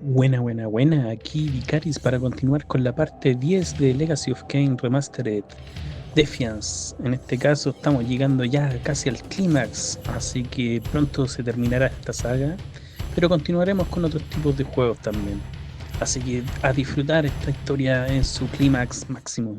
Buena, aquí Vicaris para continuar con la parte 10 de Legacy of Kain Remastered Defiance. En este caso estamos llegando ya casi al clímax, así que pronto se terminará esta saga, pero continuaremos con otros tipos de juegos también. Así que a disfrutar esta historia en su clímax máximo.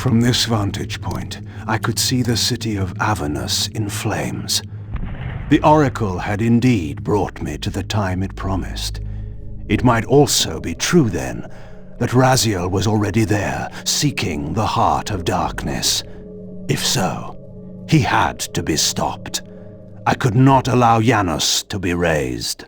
From this vantage point, I could see the city of Avernus in flames. The Oracle had indeed brought me to the time it promised. It might also be true, then, that Raziel was already there, seeking the heart of darkness. If so, he had to be stopped. I could not allow Janus to be raised.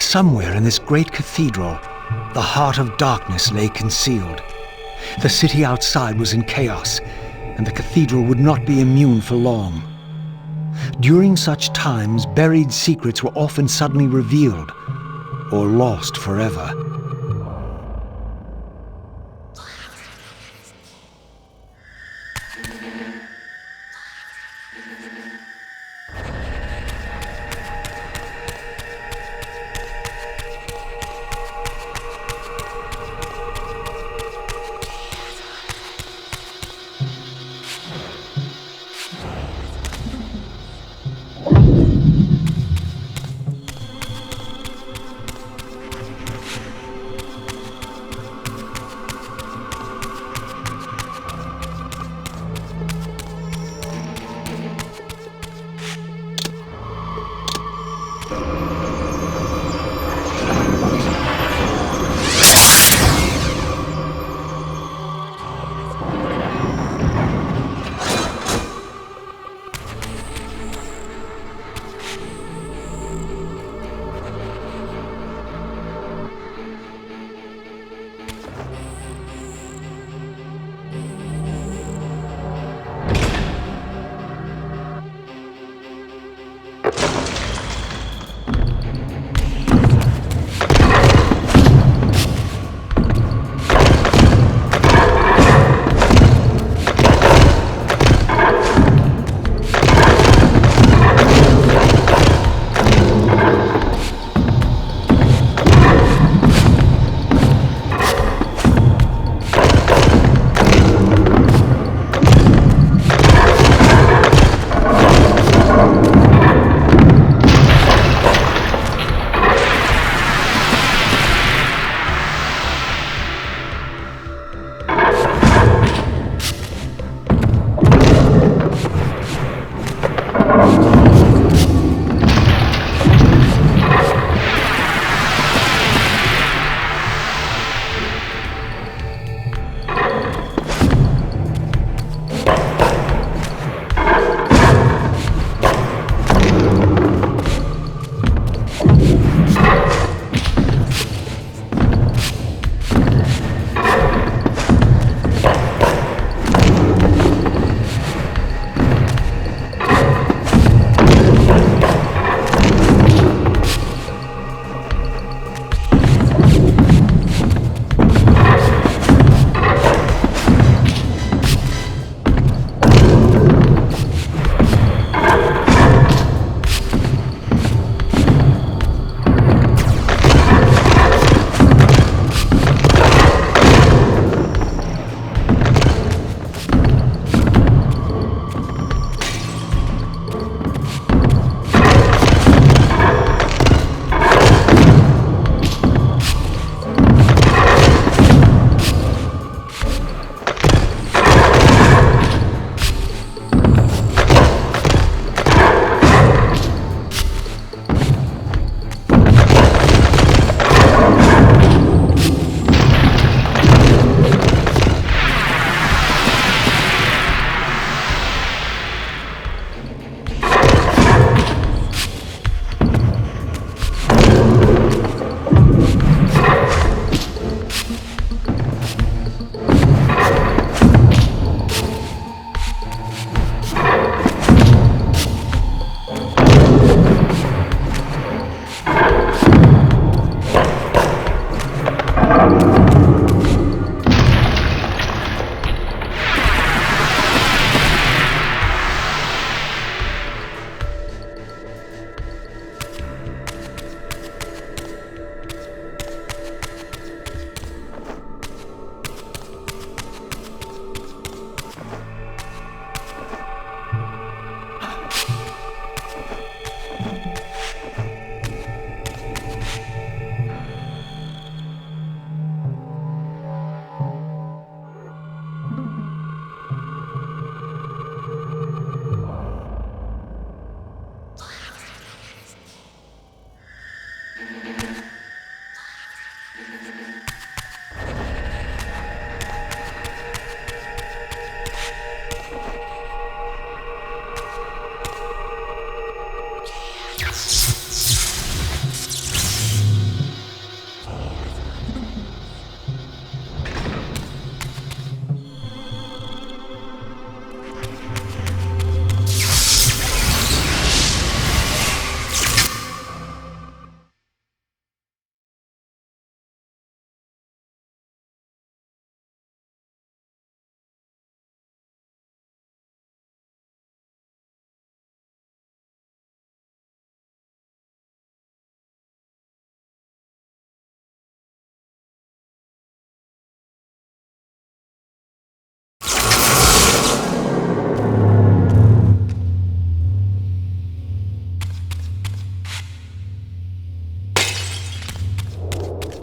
Somewhere in this great cathedral, the heart of darkness lay concealed. The city outside was in chaos, and the cathedral would not be immune for long. During such times, buried secrets were often suddenly revealed, or lost forever.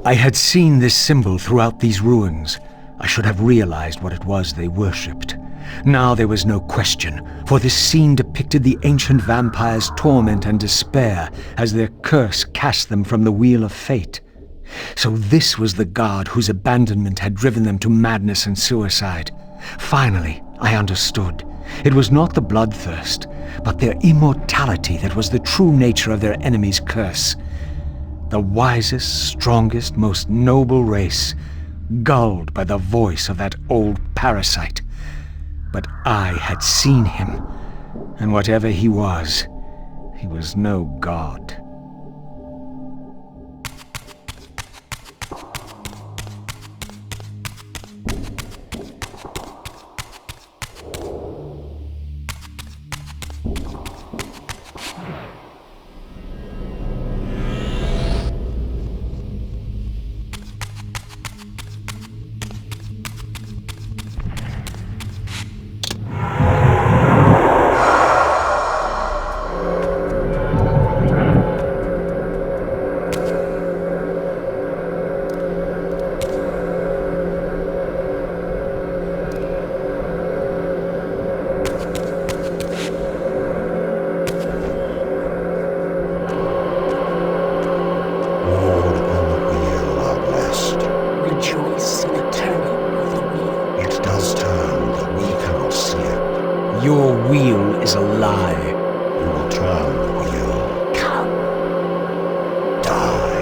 I had seen this symbol throughout these ruins. I should have realized what it was they worshipped. Now there was no question, for this scene depicted the ancient vampires' torment and despair as their curse cast them from the wheel of fate. So this was the god whose abandonment had driven them to madness and suicide. Finally, I understood. It was not the bloodthirst, but their immortality that was the true nature of their enemy's curse. The wisest, strongest, most noble race, gulled by the voice of that old parasite. But I had seen him, and whatever he was no god. Your wheel is a lie. You will turn the wheel. Come. Die.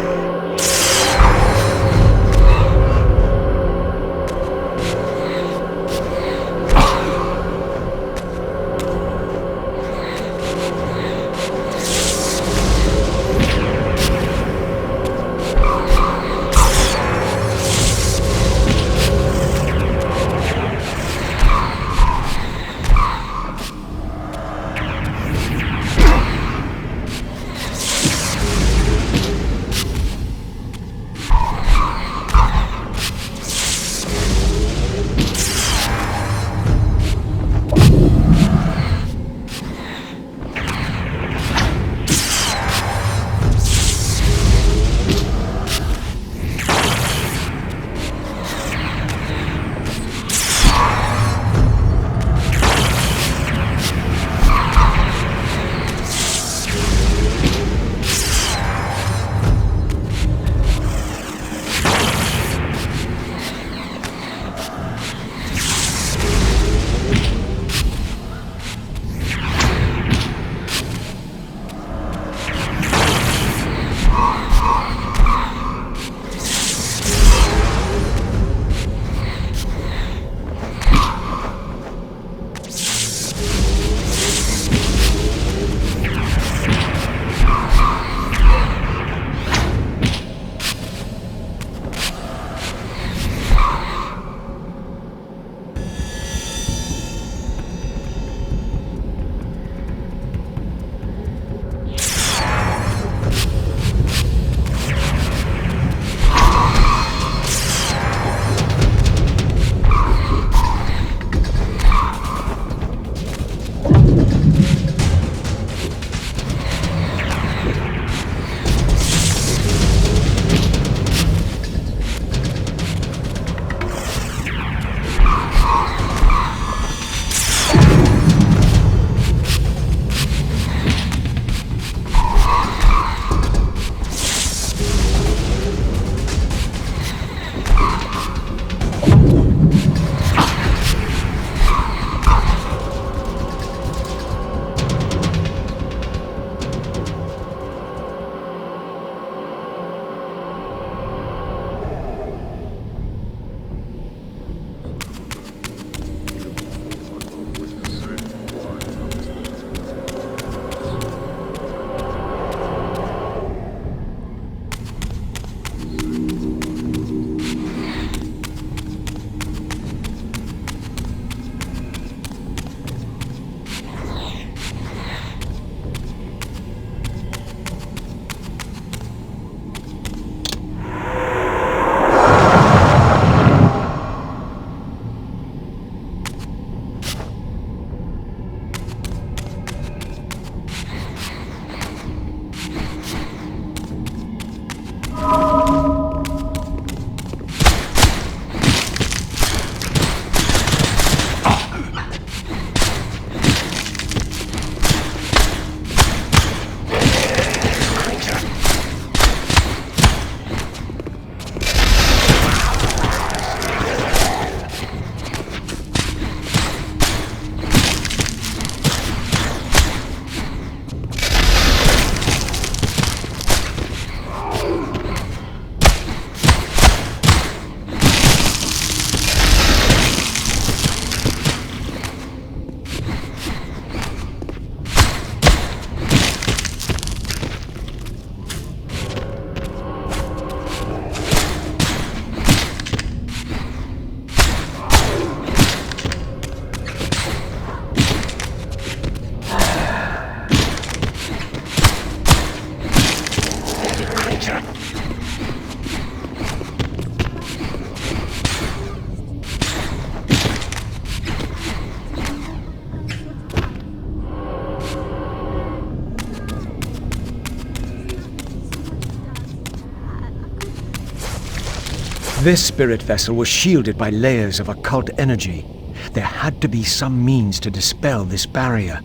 This spirit vessel was shielded by layers of occult energy. There had to be some means to dispel this barrier.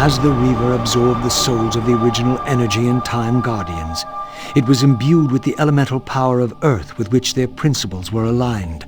As the Reaver absorbed the souls of the original Energy and Time Guardians, it was imbued with the elemental power of Earth with which their principles were aligned.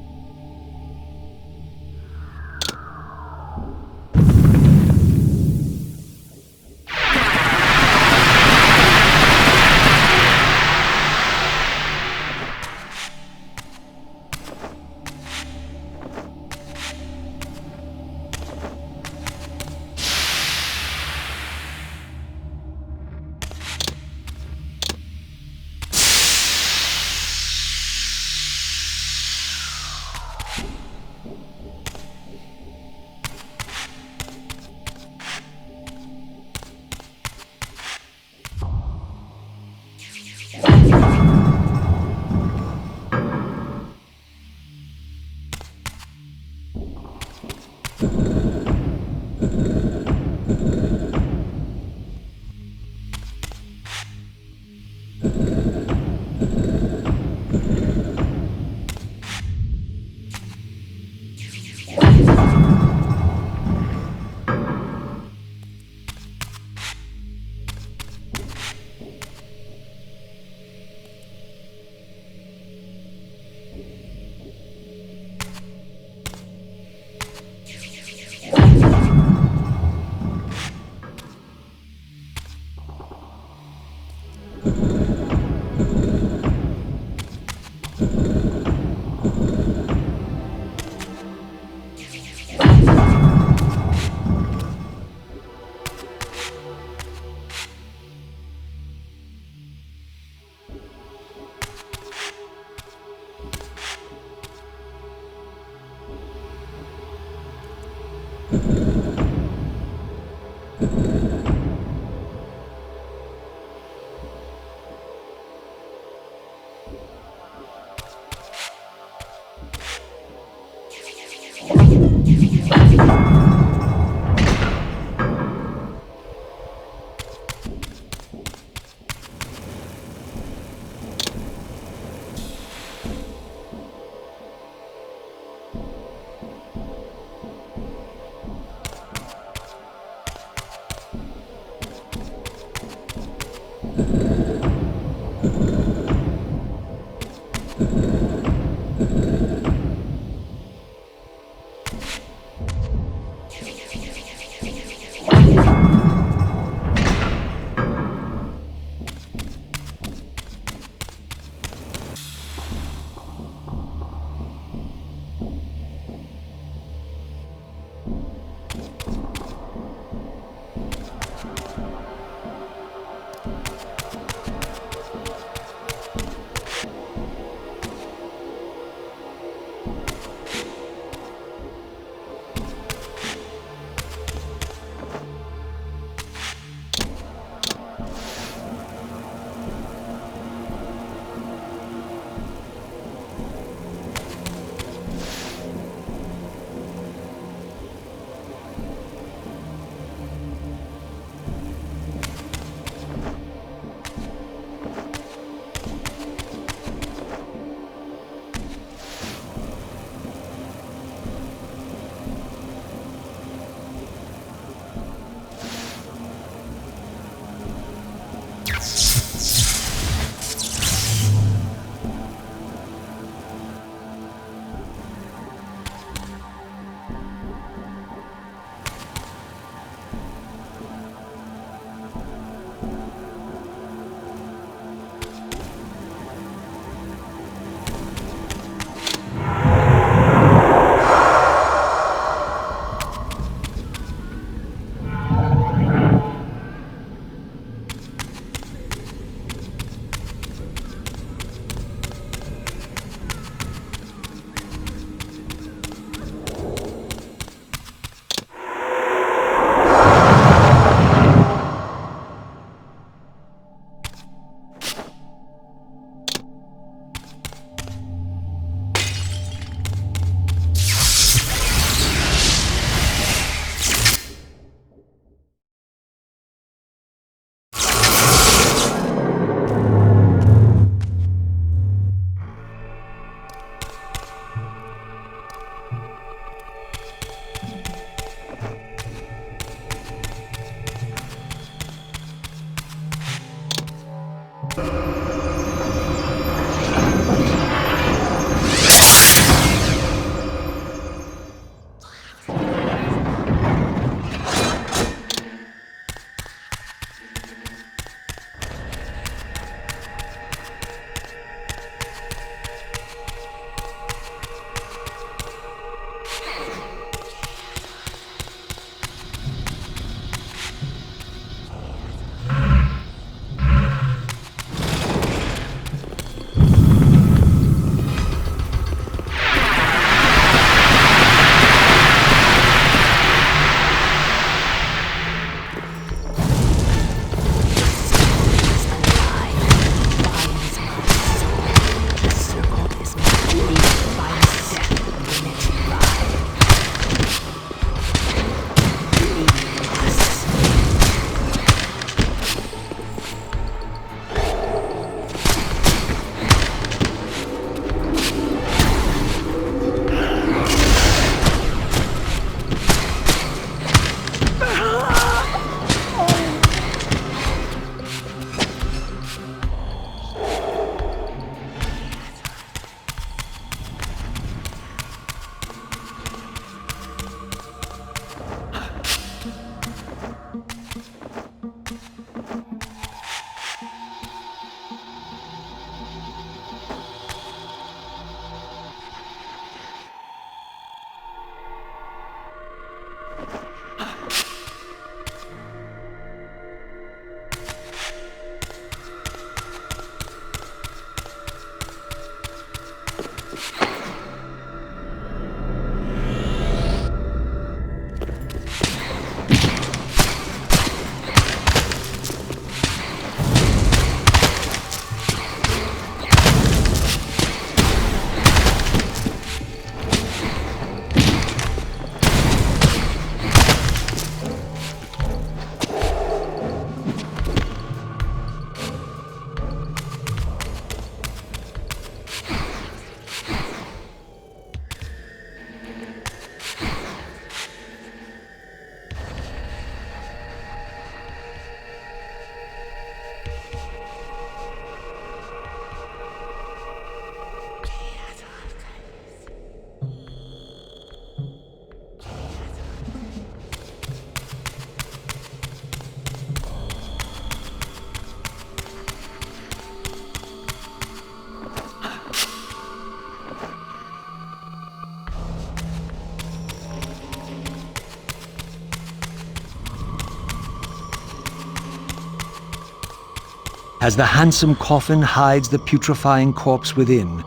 As the handsome coffin hides the putrefying corpse within,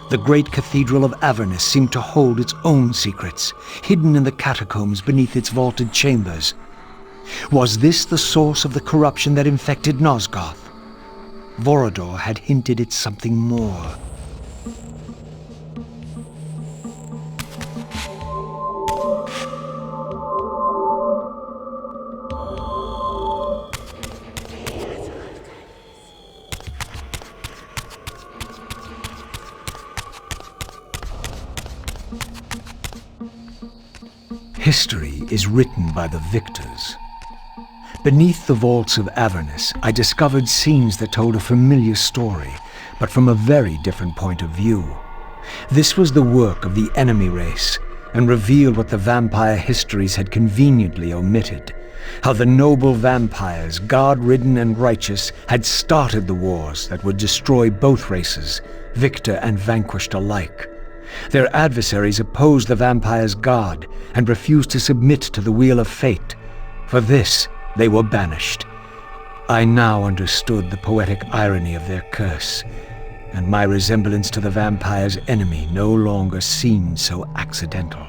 the great cathedral of Avernus seemed to hold its own secrets, hidden in the catacombs beneath its vaulted chambers. Was this the source of the corruption that infected Nosgoth? Vorador had hinted at something more. History is written by the victors. Beneath the vaults of Avernus, I discovered scenes that told a familiar story, but from a very different point of view. This was the work of the enemy race, and revealed what the vampire histories had conveniently omitted. How the noble vampires, guard-ridden and righteous, had started the wars that would destroy both races, victor and vanquished alike. Their adversaries opposed the vampires' god and refused to submit to the wheel of fate. For this, they were banished. I now understood the poetic irony of their curse, and my resemblance to the vampire's enemy no longer seemed so accidental.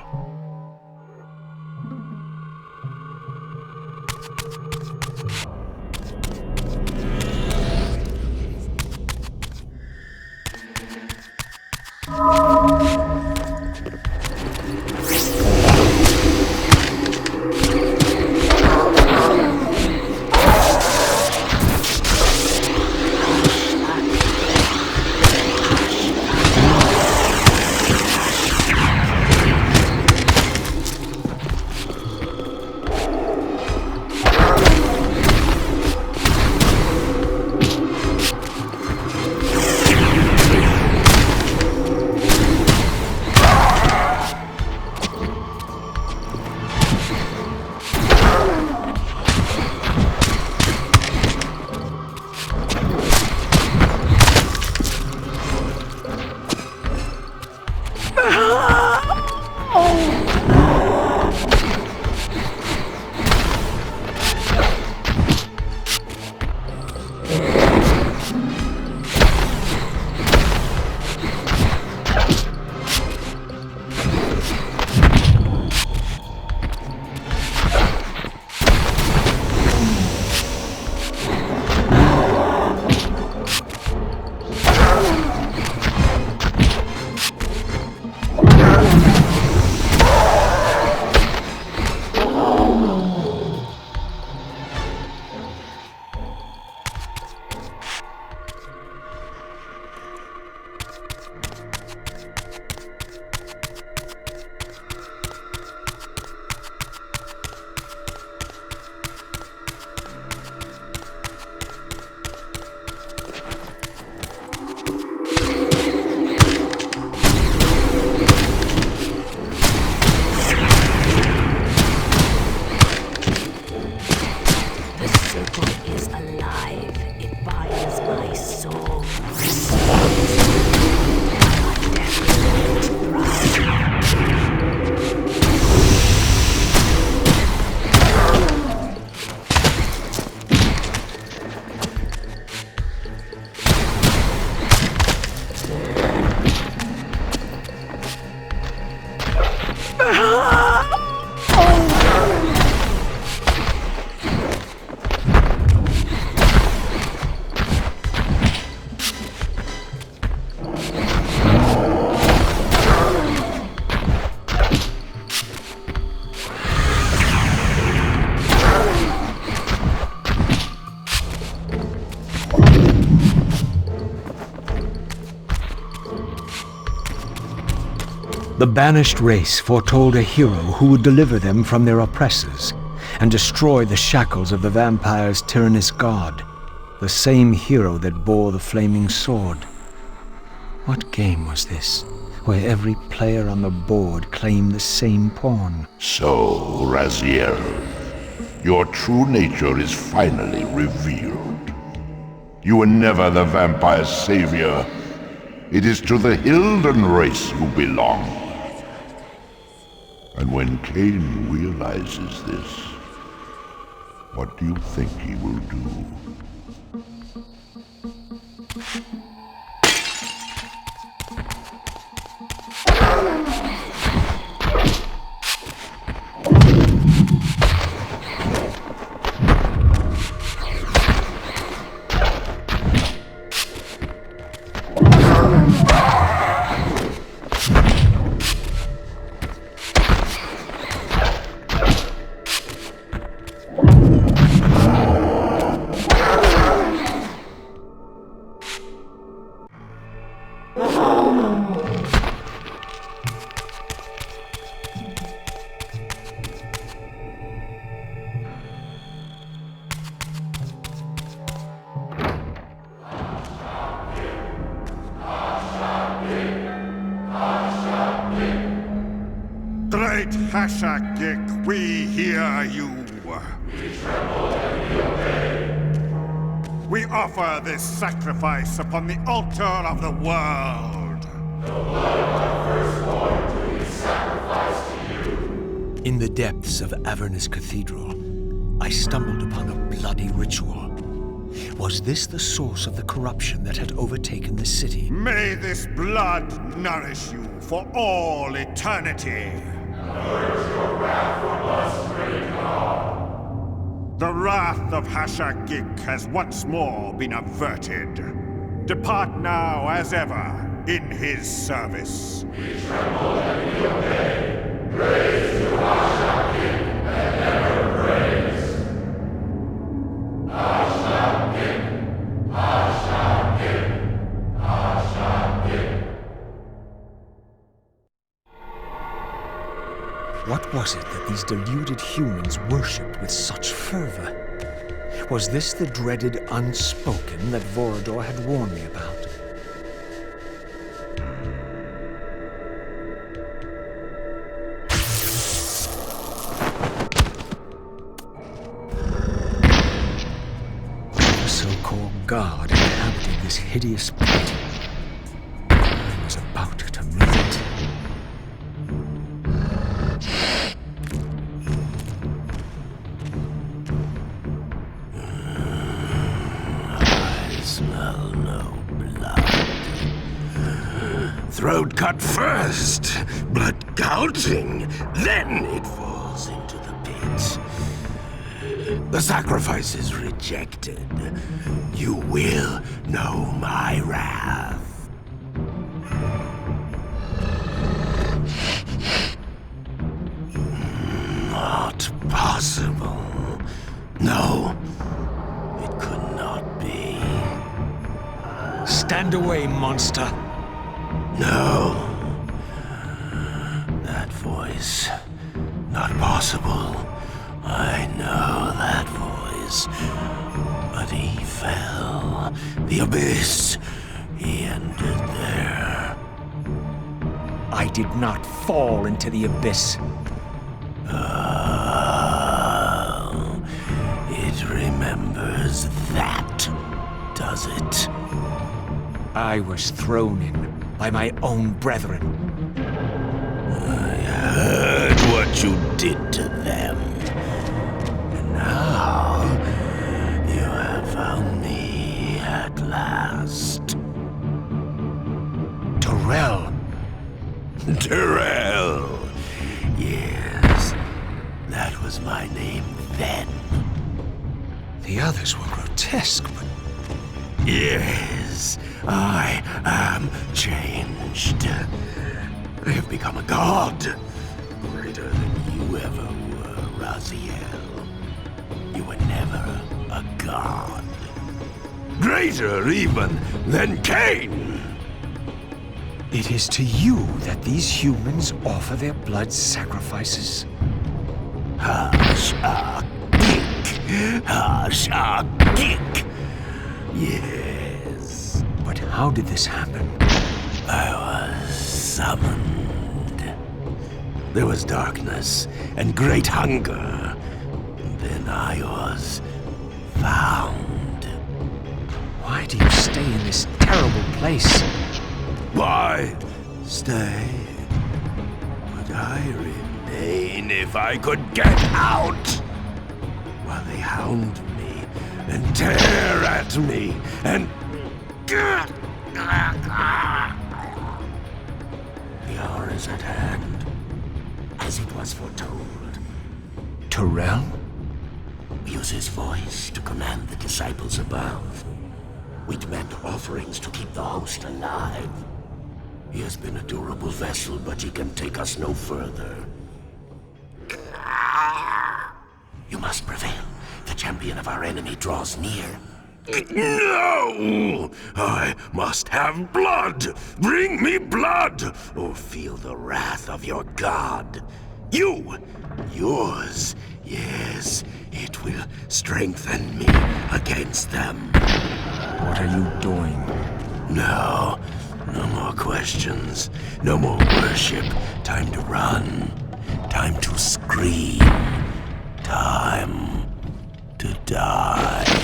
The banished race foretold a hero who would deliver them from their oppressors and destroy the shackles of the vampire's tyrannous god, the same hero that bore the flaming sword. What game was this, where every player on the board claimed the same pawn? So, Raziel, your true nature is finally revealed. You were never the vampire's savior. It is to the Hilden race you belong. And when Kain realizes this, what do you think he will do? Hashagik, we hear you. We tremble and we obey. We offer this sacrifice upon the altar of the world. The blood of our firstborn do we sacrifice to you. In the depths of Avernus Cathedral, I stumbled upon a bloody ritual. Was this the source of the corruption that had overtaken the city? May this blood nourish you for all eternity. Purge your wrath from us, great God. The wrath of Hashagik has once more been averted. Depart now as ever in his service. We tremble and we obey. Praise to Hashagik and ever praise. Hashagik, Hashagik, Hashagik. What was it that these deluded humans worshipped with such fervor? Was this the dreaded unspoken that Vorador had warned me about? The so-called god inhabited this hideous pit. I was about to meet it. Smell no blood. Throat cut first, blood gouging, then it falls into the pit. The sacrifice is rejected. You will know my wrath. Not possible. No. Stand away, monster! No. That voice. Not possible. I know that voice. But he fell. The abyss. He ended there. I did not fall into the abyss. Oh. It remembers that, does it? I was thrown in by my own brethren. I heard what you did to them. And now you have found me at last. Terrell! Terrell! Yes, that was my name then. The others were grotesque, but... Yes, I am changed. I have become a god. Greater than you ever were, Raziel. You were never a god. Greater even than Kain! It is to you that these humans offer their blood sacrifices. Hashagik! Hashagik! Yes. But how did this happen? I was summoned. There was darkness and great hunger. And then I was found. Why do you stay in this terrible place? Why stay? Would I remain if I could get out? While they hound me and tear at me and... The hour is at hand, as it was foretold. Terrell? Use his voice to command the disciples above. We demand offerings to keep the host alive. He has been a durable vessel, but he can take us no further. You must prevail. The champion of our enemy draws near. No! I must have blood! Bring me blood! Or feel the wrath of your god. Yours. Yes, it will strengthen me against them. What are you doing? No more questions. No more worship. Time to run. Time to scream. Time to die.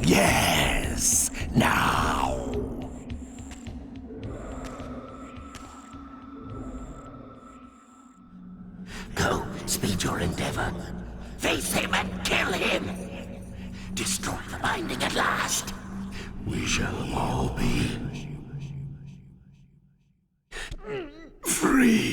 Yes, now. Go, speed your endeavor. Face him and kill him. Destroy the binding at last. we shall all be free.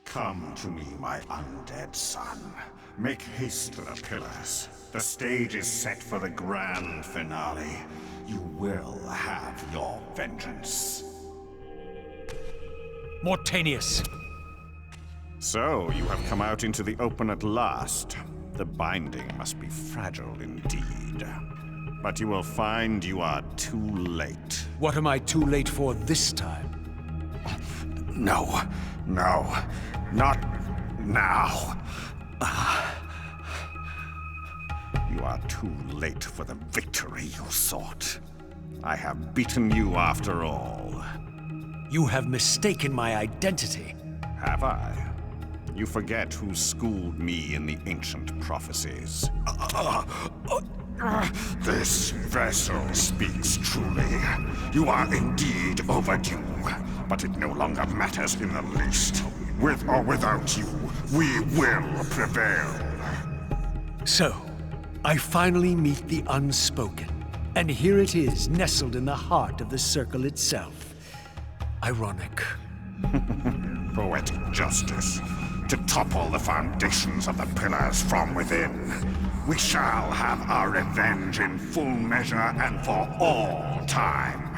Come to me, my undead son. Make haste to the pillars. The stage is set for the grand finale. You will have your vengeance. Mortanius! So, you have come out into the open at last. The binding must be fragile indeed. But you will find you are too late. What am I too late for this time? No, not now. You are too late for the victory you sought. I have beaten you after all. You have mistaken my identity. Have I? You forget who schooled me in the ancient prophecies. This vessel speaks truly. You are indeed overdue, but it no longer matters in the least. With or without you, we will prevail. So, I finally meet the unspoken. And here it is, nestled in the heart of the circle itself. Ironic. Poetic justice. To topple the foundations of the pillars from within. We shall have our revenge in full measure and for all time.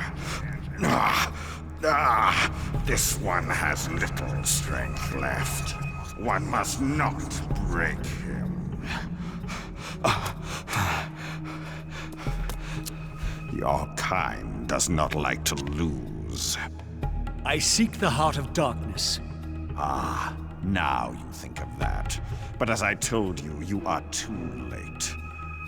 This one has little strength left. One must not break him. Your kind does not like to lose. I seek the heart of darkness. Ah, now you think of that. But as I told you, you are too late.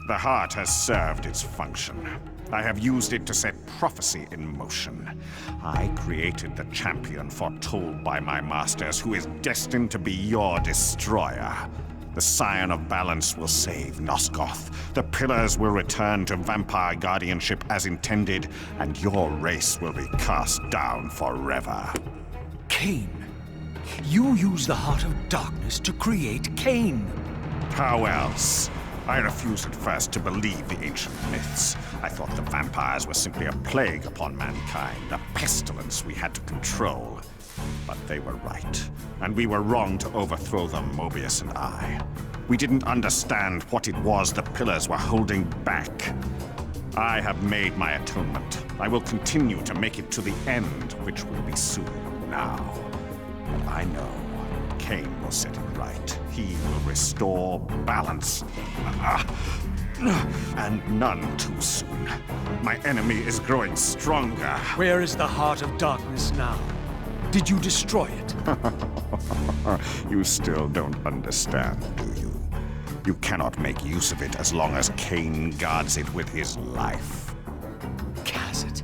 The heart has served its function. I have used it to set prophecy in motion. I created the champion foretold by my masters, who is destined to be your destroyer. The Scion of Balance will save Nosgoth. The Pillars will return to vampire guardianship as intended, and your race will be cast down forever. Kain. You use the heart of darkness to create Kain. How else? I refused at first to believe the ancient myths. I thought the vampires were simply a plague upon mankind, a pestilence we had to control. But they were right, and we were wrong to overthrow them, Mobius and I. We didn't understand what it was the Pillars were holding back. I have made my atonement. I will continue to make it to the end, which will be soon now. And I know Kain will set it right. He will restore balance. And none too soon. My enemy is growing stronger. Where is the heart of darkness now? Did you destroy it? You still don't understand, do you? You cannot make use of it as long as Kain guards it with his life. Has it?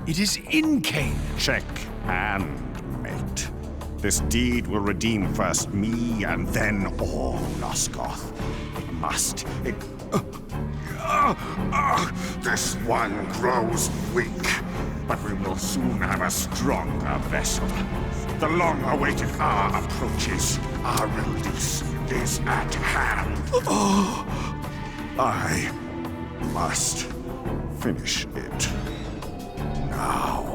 It is in Kain. Check and mate. This deed will redeem first me and then all Nosgoth. It must. This one grows weak, but we will soon have a stronger vessel. The long-awaited hour approaches. Our release is at hand. I must finish it now.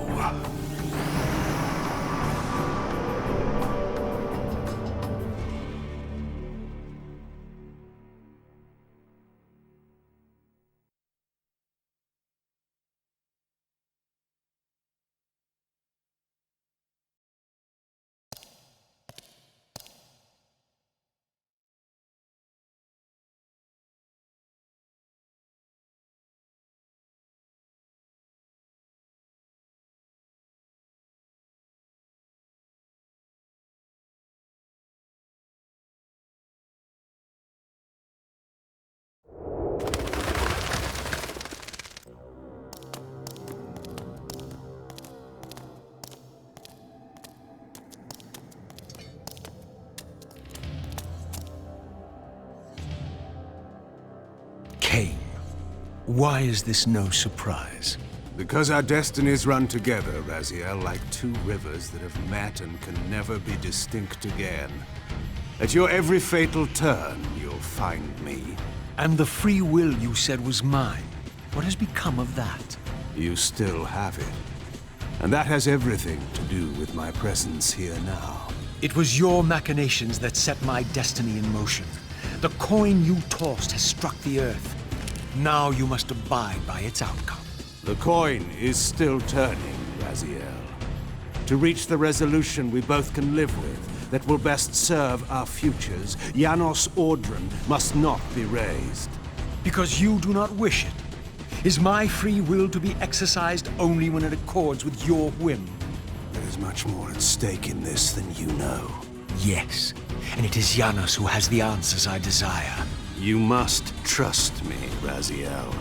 Kain, why is this no surprise? Because our destinies run together, Raziel, like two rivers that have met and can never be distinct again. At your every fatal turn, you'll find me. And the free will you said was mine. What has become of that? You still have it. And that has everything to do with my presence here now. It was your machinations that set my destiny in motion. The coin you tossed has struck the earth. Now you must abide by its outcome. The coin is still turning, Raziel. To reach the resolution we both can live with, that will best serve our futures, Janos Audron must not be raised. Because you do not wish it. Is my free will to be exercised only when it accords with your whim? There is much more at stake in this than you know. Yes, and it is Janos who has the answers I desire. You must trust me, Raziel.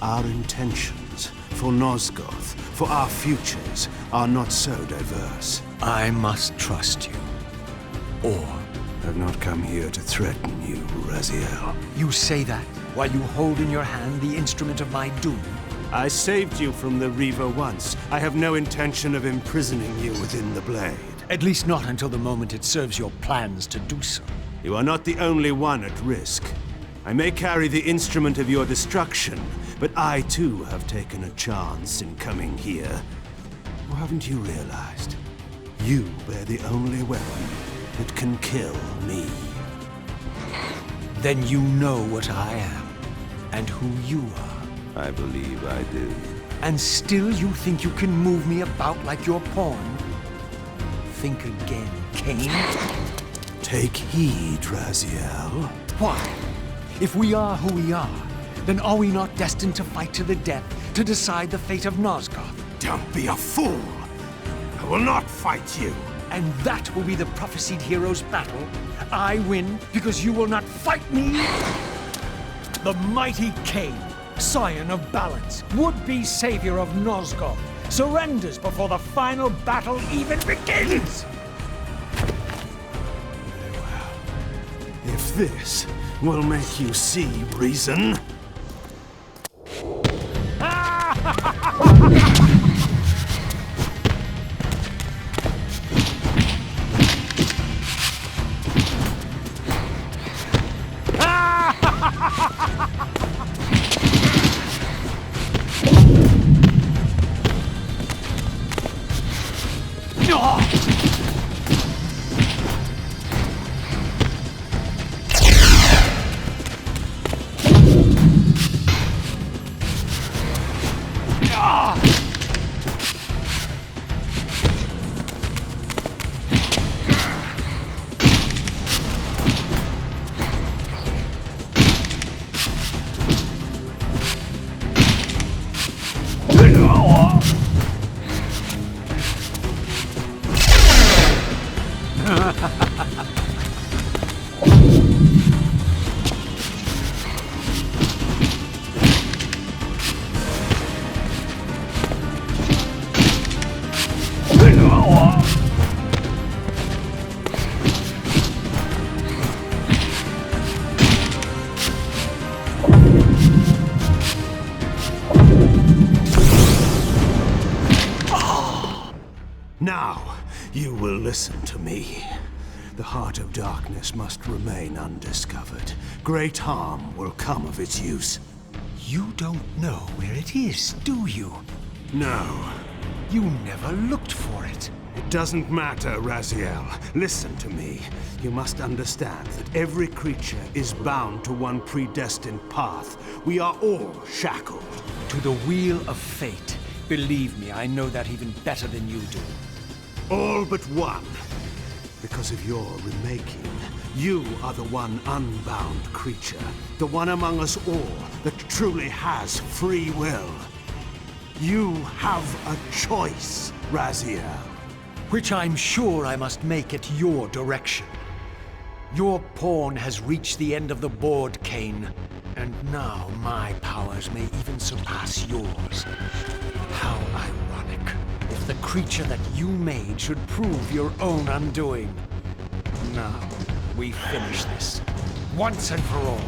Our intentions, for Nosgoth, for our futures, are not so diverse. I must trust you. Or... I've not come here to threaten you, Raziel. You say that while you hold in your hand the instrument of my doom? I saved you from the Reaver once. I have no intention of imprisoning you within the blade. At least not until the moment it serves your plans to do so. You are not the only one at risk. I may carry the instrument of your destruction, but I too have taken a chance in coming here. Or haven't you realized? You bear the only weapon that can kill me. Then you know what I am, and who you are. I believe I do. And still you think you can move me about like your pawn? Think again, Kain. Take heed, Raziel. Why? If we are who we are, then are we not destined to fight to the death, to decide the fate of Nosgoth? Don't be a fool! I will not fight you! And that will be the prophesied hero's battle? I win because you will not fight me? The mighty Kain, scion of balance, would-be savior of Nosgoth, surrenders before the final battle even begins! Very well. If this will make you see reason... Now, you will listen to me. The heart of darkness must remain undiscovered. Great harm will come of its use. You don't know where it is, do you? No. You never looked for it. It doesn't matter, Raziel. Listen to me. You must understand that every creature is bound to one predestined path. We are all shackled. To the wheel of fate. Believe me, I know that even better than you do. All but one. Because of your remaking, you are the one unbound creature. The one among us all that truly has free will. You have a choice, Raziel. Which I'm sure I must make at your direction. Your pawn has reached the end of the board, Kain. And now my powers may even surpass yours. How ironic. If the creature that you made should prove your own undoing. Now, we finish this. Once and for all.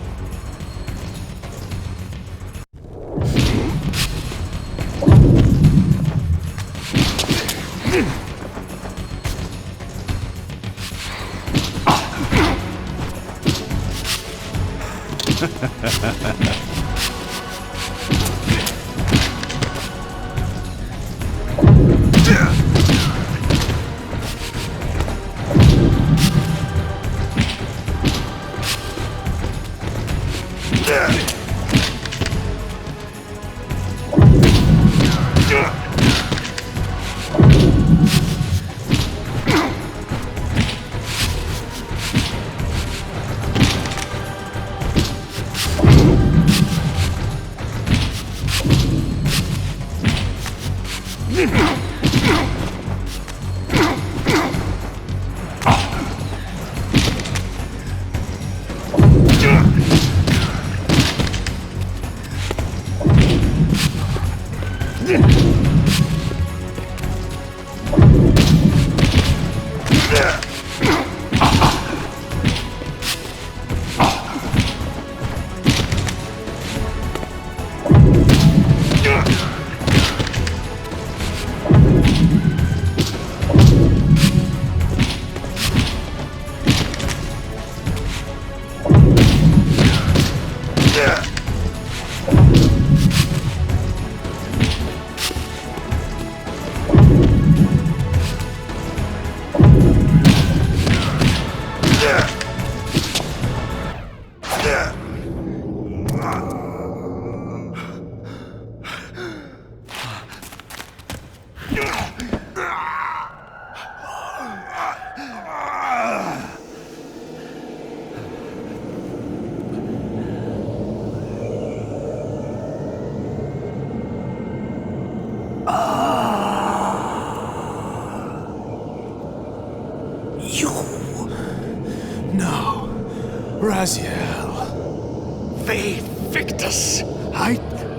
Raziel. They Victus! I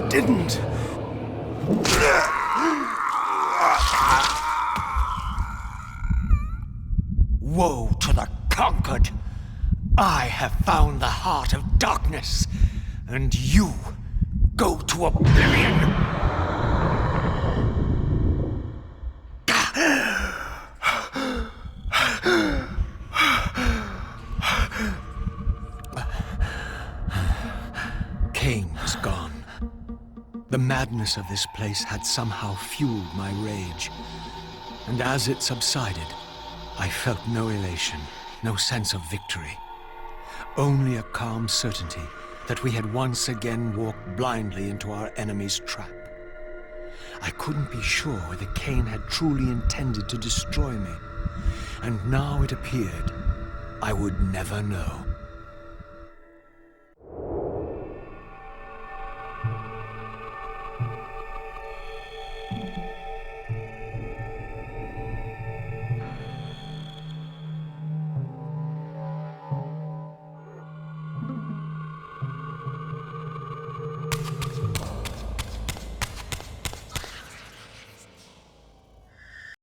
didn't. Woe to the conquered! I have found the heart of darkness, and you go to oblivion! Kain was gone. The madness of this place had somehow fueled my rage, and as it subsided, I felt no elation, no sense of victory. Only a calm certainty that we had once again walked blindly into our enemy's trap. I couldn't be sure whether Kain had truly intended to destroy me, and now it appeared I would never know.